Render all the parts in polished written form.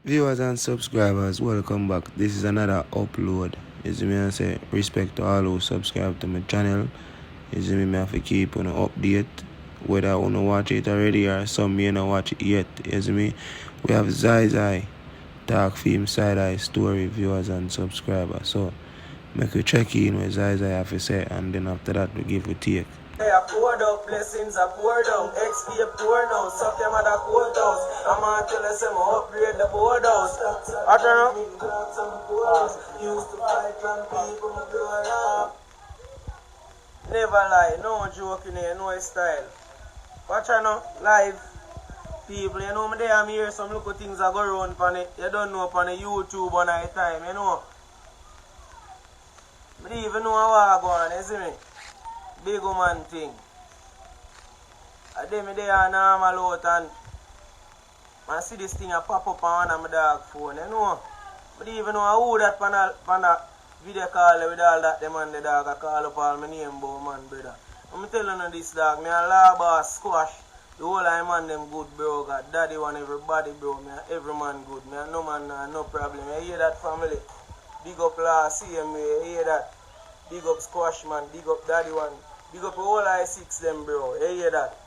Viewers and subscribers, welcome back. This is another upload. You see me, I say respect to all who subscribe to my channel. You see me, I have to keep on update. Whether I want to watch it already or some may not watch it yet. You see me, we have Zizi, dark film side eye story, viewers and subscribers. So make you check in with Zizi have to say, and then after that we give a take. I poured out blessings, I poured out XP, poured out. Suck them at the courthouse. I'm gonna tell us I'm gonna upgrade the boardhouse. I turn up. Used to fight on people, blowing up. Never lie, no joking here, no style. Watch out now, live. People, you know me there, I'm here, some little things I go around on it. You don't know on the YouTube one at a time, you know. I don't even know how I go on, you see me? Big woman thing. I did me there normal out and I see this thing a pop up on one of my dog phone, you know. I don't even know who that pan a video call with all that them and the dog I call up all my name boy man brother. I'm telling you this dog, me a law boss squash. The whole of man them good bro, got daddy one everybody bro, me every man good, me no man no problem. You hear that family? Big up law, CM, you hear that? Big up squash man, big up daddy one. Big up all I6 them bro, you hear that?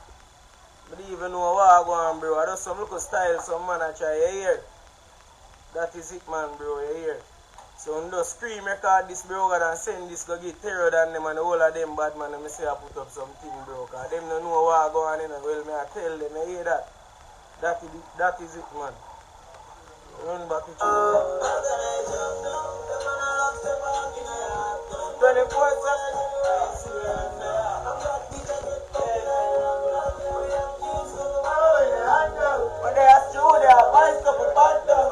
I don't even know what I go on bro, I just some local style some man I try, you hear? That is it man bro, you hear? So when just scream record this bro and send this go get terror than them and the whole of them bad man and me say I put up something bro, cause them don't know what I go on in and well me I tell them, you hear that? That is it man. Run back to you. 24/7. But they are still there, buy stuff with bad stuff.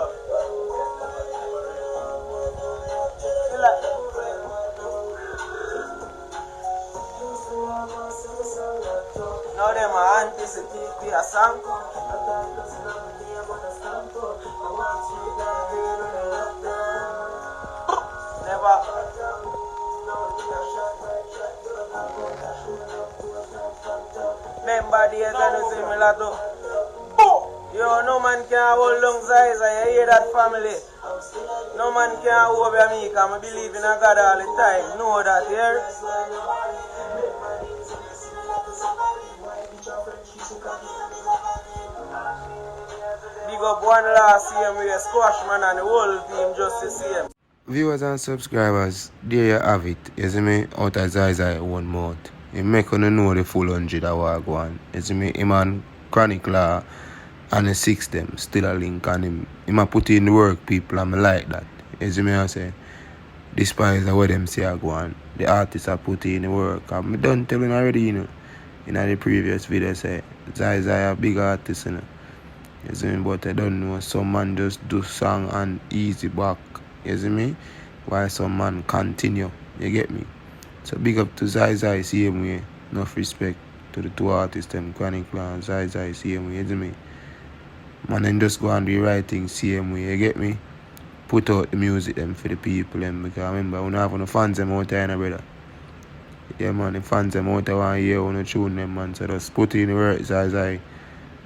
Now them are anticipate a song. Never. Remember days I know say me lato. Yo, no man can hold long size, you hear that family? No man can over me, because I believe in a God all the time. Know that, here? Big up one last CM with a squash man and the whole team just the same. Viewers and subscribers, there you have it. You see me, out of Zizi one mouth. He make you know the full 100 of what go on. You see me, him and Chronic Law and the 6 them still a link on him. Him a put in the work, people, and I like that. You see me, I say, despite what them say I go on, the artists are put in the work. I done telling already, you know, in the previous video, say, Zizi a big artist, you know. You see me, but I don't know, some man just do song and easy back. You see me? While some man continue. You get me? So big up to Zizi, same way. Enough respect to the two artists, them Chronic and Zizi, same way. You see me? Man, then just go and do the right thing, same way. You get me? Put out the music them for the people them, because I remember when I have no fans them out there, brother. Yeah man, the fans them out there want to hear when you tune them, man. So just put in the work, Zizi.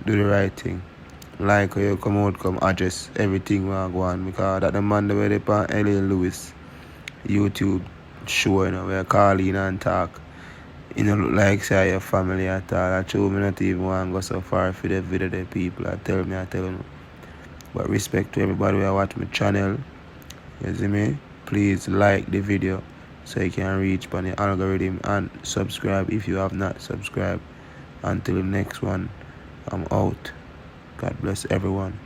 Do the right thing. Like how you come out, come address everything we go on, because that the man that were there on L.A. Lewis YouTube show, you know, where I call in and talk. You know, look like say your family at all. I told me not even want to go so far for the video the people. I tell you. But respect to everybody who watch my channel. You see me? Please like the video so you can reach on the algorithm and subscribe if you have not subscribed. Until the next one, I'm out. God bless everyone.